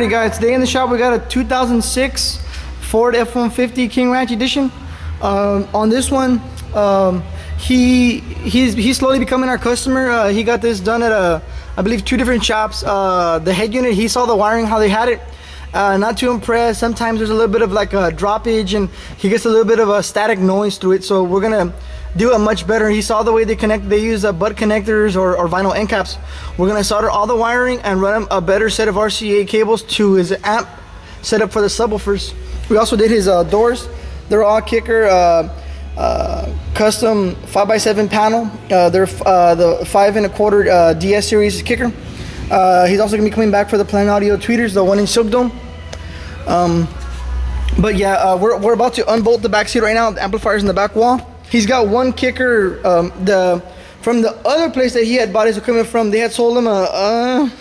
Alrighty guys, today in the shop we got a 2006 Ford F-150 King Ranch Edition. On this one, he's slowly becoming our customer. He got this done at I believe 2 different shops. The head unit, he saw the wiring, how they had it. Not too impressed. Sometimes there's a little bit of like a droppage and he gets a little bit of a static noise through it. So we're gonna do it much better. He saw the way they connect. They use butt connectors or vinyl end caps. We're gonna solder all the wiring and run him a better set of RCA cables to his amp set up for the subwoofers. We also did his doors. They're all Kicker custom 5x7 panel. They're the 5 1/4 DS series Kicker. He's also gonna be coming back for the Planet Audio tweeters, the 1-inch silk dome. But yeah, we're about to unbolt the back seat right now. The amplifier's in the back wall. He's got one Kicker. From the other place that he had bought his equipment from, they had sold him a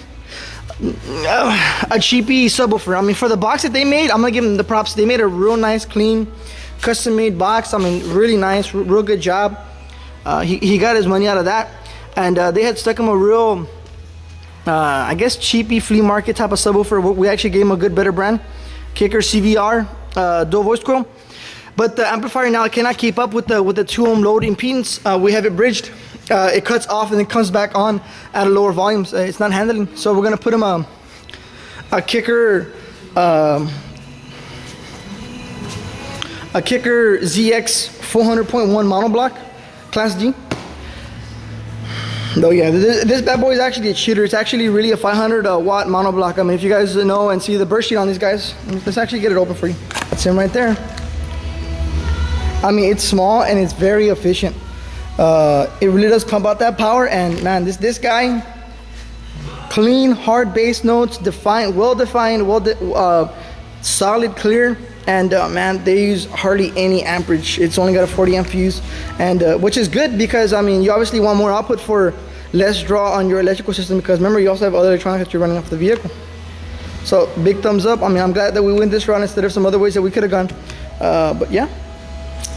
cheapy subwoofer. I mean, for the box that they made, I'm gonna give them the props. They made a real nice, clean, custom-made box. I mean, really nice, real good job. He got his money out of that, and they had stuck him a real, I guess, cheapy flea market type of subwoofer. We actually gave him a good, better brand, Kicker CVR dual voice coil. But the amplifier now cannot keep up with the 2 ohm load impedance. We have it bridged. It cuts off and then comes back on at a lower volumes. It's not handling. So we're gonna put him a Kicker ZX 400.1 monoblock, Class D. Oh yeah, this bad boy is actually a cheater. It's actually really a 500 watt monoblock. I mean, if you guys know and see the burst sheet on these guys, let's actually get it open for you. That's him right there. I mean, it's small and it's very efficient. It really does pump out that power, and man, this guy, clean, hard bass notes, defined, well-defined, solid, clear, and man, they use hardly any amperage. It's only got a 40 amp fuse, and which is good because, I mean, you obviously want more output for less draw on your electrical system, because remember, you also have other electronics that you're running off the vehicle. So big thumbs up. I mean, I'm glad that we went this route instead of some other ways that we could have gone. But yeah.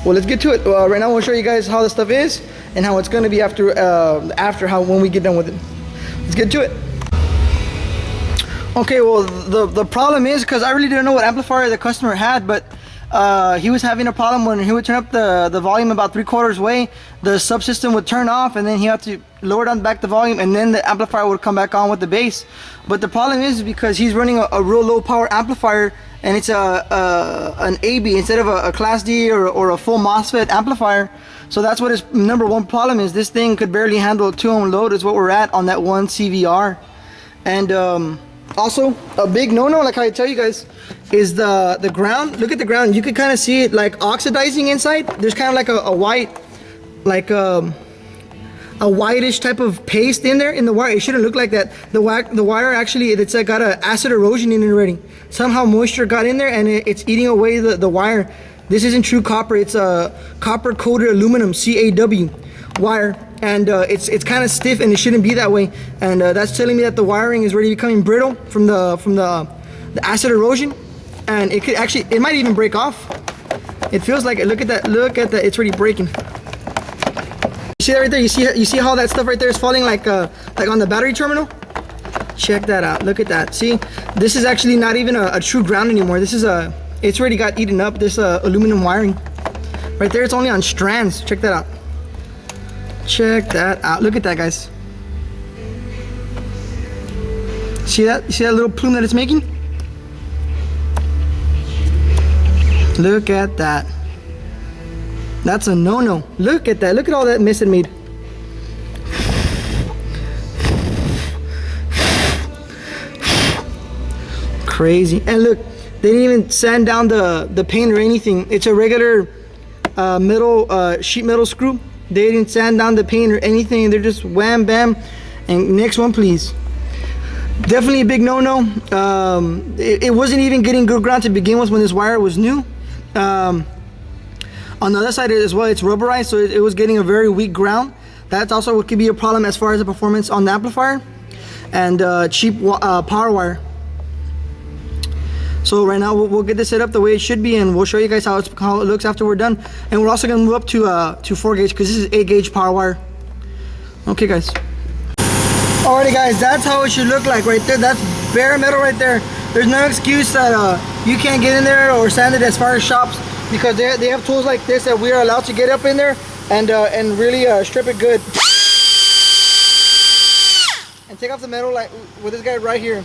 Well, let's get to it. Right now, we'll show you guys how the stuff is and how it's going to be after when we get done with it. Let's get to it. Okay, well, the problem is, because I really didn't know what amplifier the customer had, but he was having a problem when he would turn up the volume about 3/4 way. The subsystem would turn off, and then he had to lower down back the volume, and then the amplifier would come back on with the bass. But the problem is because he's running a real low power amplifier, and it's an AB instead of a Class D or a full MOSFET amplifier. So that's what his #1 problem is. This thing could barely handle a 2 ohm load, is what we're at on that one CVR. And also a big no-no, like I tell you guys, is the ground. Look at the ground. You could kind of see it like oxidizing inside. There's kind of like a white, like a whitish type of paste in there in the wire. It shouldn't look like that. The wire actually, it's got an acid erosion in it already. Somehow moisture got in there and it's eating away the wire. This isn't true copper. It's a copper coated aluminum, CAW wire, and it's kind of stiff, and it shouldn't be that way. And that's telling me that the wiring is already becoming brittle from the acid erosion, and it might even break off. It feels like it. Look at that. It's already breaking. You see that right there? You see how that stuff right there is falling like on the battery terminal? Check that out. Look at that. See, this is actually not even a true ground anymore. This is it's already got eaten up, this aluminum wiring. Right there, it's only on strands. Check that out. Check that out. Look at that, guys. See that? You see that little plume that it's making? Look at that. That's a no-no. Look at that. Look at all that mess it made. Crazy. And look, they didn't even sand down the paint or anything. It's a regular sheet metal screw. They didn't sand down the paint or anything. They're just wham bam. And next one, please. Definitely a big no-no. It wasn't even getting good ground to begin with when this wire was new. On the other side as well, it's rubberized, so it was getting a very weak ground. That's also what could be a problem as far as the performance on the amplifier and cheap power wire. So right now we'll get this set up the way it should be, and we'll show you guys how it looks after we're done. And we're also gonna move up to 4 gauge because this is 8 gauge power wire. Okay, guys. Alrighty, guys, that's how it should look like right there. That's bare metal right there. there's no excuse that you can't get in there or sand it as far as shops, because they have tools like this that we are allowed to get up in there and really strip it good. And take off the metal like with this guy right here.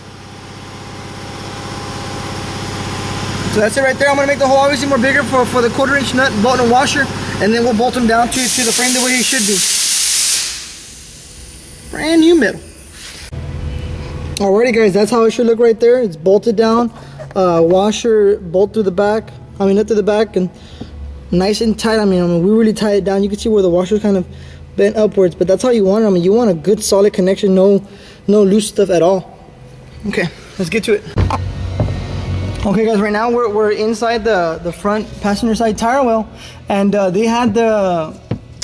So that's it right there. I'm gonna make the hole obviously more bigger for the 1/4 inch nut, bolt and washer, and then we'll bolt them down to the frame the way it should be. Brand new metal. Alrighty guys, that's how it should look right there. It's bolted down, washer bolt through the back, nut through the back, and nice and tight. I mean we really tied it down. You can see where the washer's kind of bent upwards, but that's how you want it. I mean, you want a good solid connection, no loose stuff at all. Okay, let's get to it. Okay guys, right now we're inside the front passenger side tire well, and they had the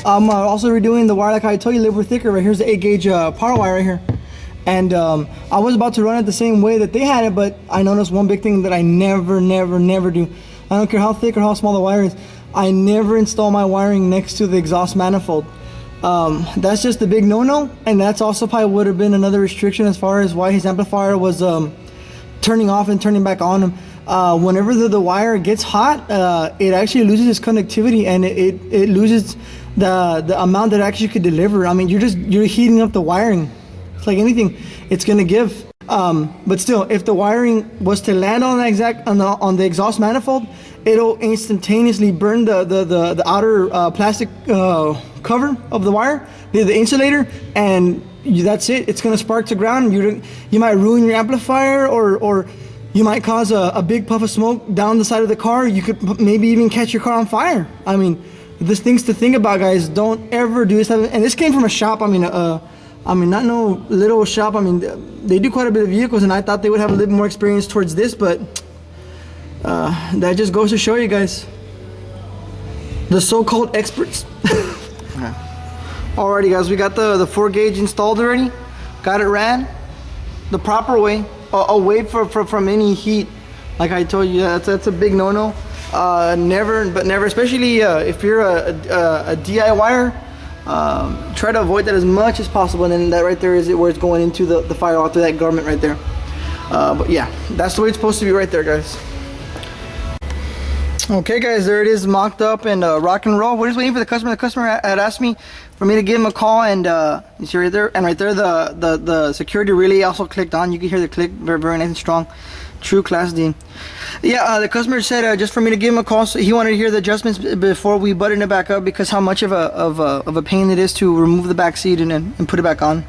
I'm also redoing the wire like I told you, a little bit thicker. Right here's the 8 gauge power wire right here, and I was about to run it the same way that they had it, but I noticed one big thing that I never do. I don't care how thick or how small the wire is, I never install my wiring next to the exhaust manifold. That's just a big no-no, and that's also probably would have been another restriction as far as why his amplifier was turning off and turning back on him. Whenever the wire gets hot, it actually loses its conductivity, and it loses the amount that it actually could deliver. I mean, you're heating up the wiring. It's like anything, it's gonna give. But still, if the wiring was to land on the exhaust manifold, it'll instantaneously burn the outer plastic cover of the wire, the insulator, and that's it. It's gonna spark to ground. You might ruin your amplifier, or you might cause a big puff of smoke down the side of the car. You could maybe even catch your car on fire. I mean, there's things to think about, guys. Don't ever do this. And this came from a shop. I mean, not no little shop. I mean, they do quite a bit of vehicles, and I thought they would have a little more experience towards this, but that just goes to show you guys, the so-called experts. Alrighty guys, we got the 4 gauge installed already. Got it ran the proper way, away from any heat. Like I told you, that's a big no-no. Never, especially if you're a DIYer, try to avoid that as much as possible. And then that right there is where it's going into the firewall through that garment right there. But yeah, that's the way it's supposed to be right there, guys. Okay guys, there it is, mocked up and rock and roll. We're just waiting for the customer. The customer had asked me for me to give him a call, and you see right there, and right there the security relay also clicked on. You can hear the click, very, very nice and strong. True Class D. Yeah, the customer said just for me to give him a call. So he wanted to hear the adjustments before we button it back up, because how much of a pain it is to remove the back seat and put it back on,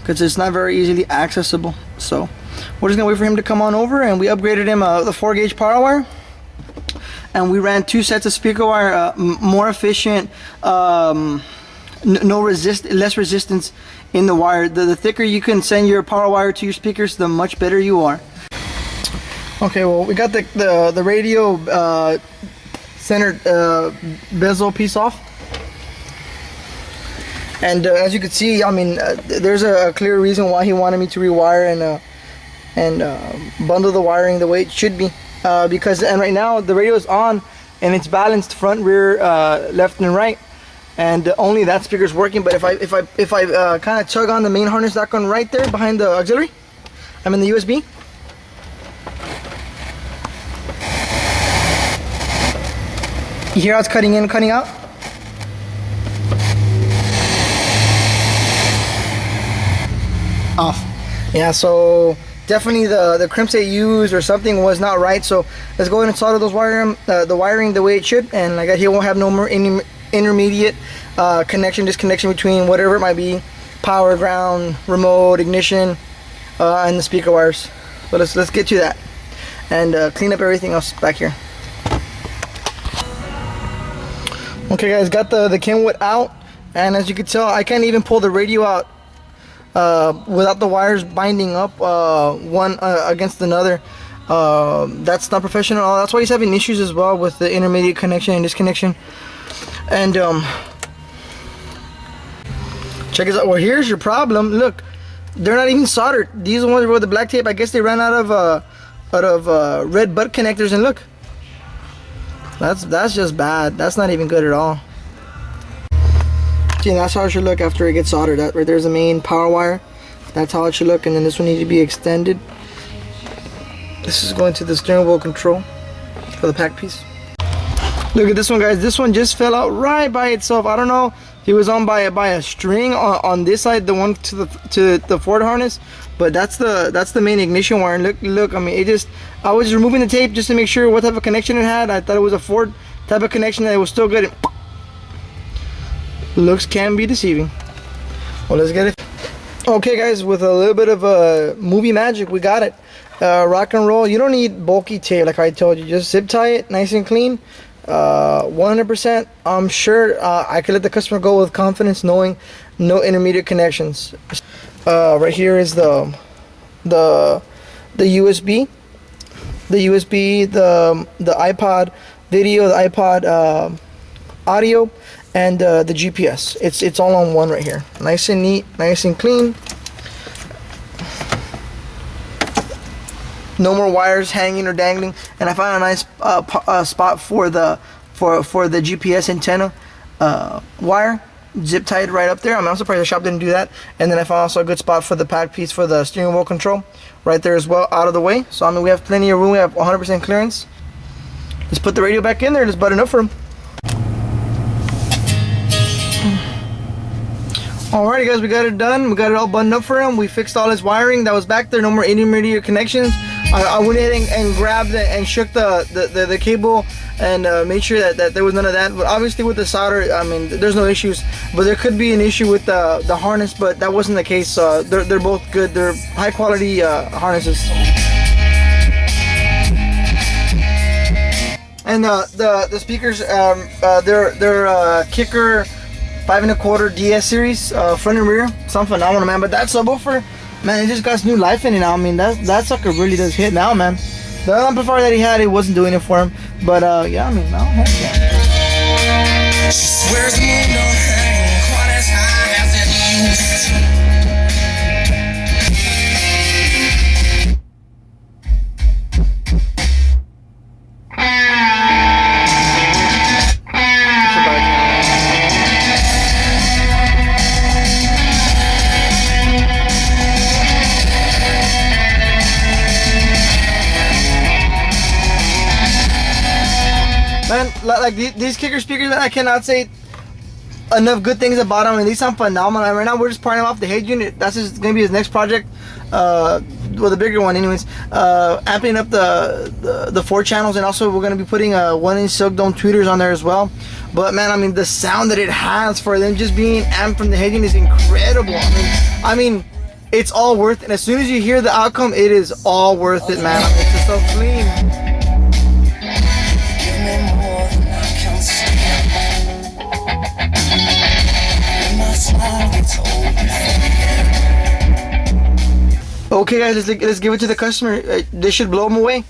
because it's not very easily accessible. So we're just gonna wait for him to come on over, and we upgraded him the 4 gauge power wire, and we ran 2 sets of speaker wire, more efficient, less resistance in the wire. The thicker you can send your power wire to your speakers, the much better you are. Okay, well, we got the radio center bezel piece off, and as you can see, I mean, there's a clear reason why he wanted me to rewire and bundle the wiring the way it should be, because right now the radio is on and it's balanced front, rear, left and right, and only that speaker's working. But if I kind of tug on the main harness that one right there behind the auxiliary, I'm in the USB. You hear how it's cutting in, cutting out? Off. Yeah, so definitely the crimps they used or something was not right. So let's go ahead and solder those the wiring the way it should, and like that, he won't have no more intermediate disconnection between whatever it might be, power, ground, remote, ignition, and the speaker wires. So let's get to that and clean up everything else back here. Okay guys, got the Kenwood out, and as you can tell, I can't even pull the radio out without the wires binding up one against another. That's not professional. That's why he's having issues as well with the intermediate connection and disconnection. And check this out. Well, here's your problem. Look, they're not even soldered. These ones with the black tape, I guess they ran out of red butt connectors, and look. That's just bad. That's not even good at all. See, that's how it should look after it gets soldered. That right there's the main power wire. That's how it should look, and then this one needs to be extended. This is going to the steering wheel control for the pack piece. Look at this one, guys. This one just fell out right by itself. I don't know if it was on by a string on this side, the one to the Ford harness, but that's the main ignition wire. And look, I mean, I was removing the tape just to make sure what type of connection it had. I thought it was a Ford type of connection, that it was still good. Looks can be deceiving. Well, let's get it. Okay, guys, with a little bit of movie magic, we got it. Rock and roll. You don't need bulky tape, like I told you. Just zip tie it nice and clean. 100%. I'm sure I could let the customer go with confidence, knowing no intermediate connections. Right here is the USB, the iPod video, the iPod audio, and the GPS. It's all on one right here. Nice and neat, nice and clean. No more wires hanging or dangling. And I found a nice spot for the GPS antenna wire. Zip tied right up there. I mean, I'm surprised the shop didn't do that. And then I found also a good spot for the pack piece for the steering wheel control right there as well, out of the way. So I mean, we have plenty of room. We have 100% clearance. Let's put the radio back in there. Let's button up for him. Alrighty, guys, we got it done. We got it all buttoned up for him. We fixed all his wiring that was back there. No more intermediate connections. I went ahead and grabbed it and shook the cable and made sure that there was none of that. But obviously with the solder, I mean, there's no issues. But there could be an issue with the harness, but that wasn't the case. They're both good. They're high quality harnesses. And the speakers, they're Kicker 5.25 DS series, front and rear. Sound phenomenal, man. But that subwoofer, man, it just got new life in it now. I mean, that sucker really does hit now, man. The other amplifier that he had, it wasn't doing it for him. But yeah, I mean, now, heck yeah. She swears the moon don't hang quite as high as it used. Man, like these Kicker speakers, man, I cannot say enough good things about them. I mean, these sound phenomenal. Right now, we're just parting off the head unit. That's just gonna be his next project. Well, the bigger one, anyways. Amping up the 4 channels, and also we're gonna be putting 1-inch silk dome tweeters on there as well. But man, I mean, the sound that it has for them just being amped from the head unit is incredible. I mean, it's all worth it. And as soon as you hear the outcome, it is all worth it, man. I mean, it's just so clean. Okay, guys, let's give it to the customer. This should blow them away.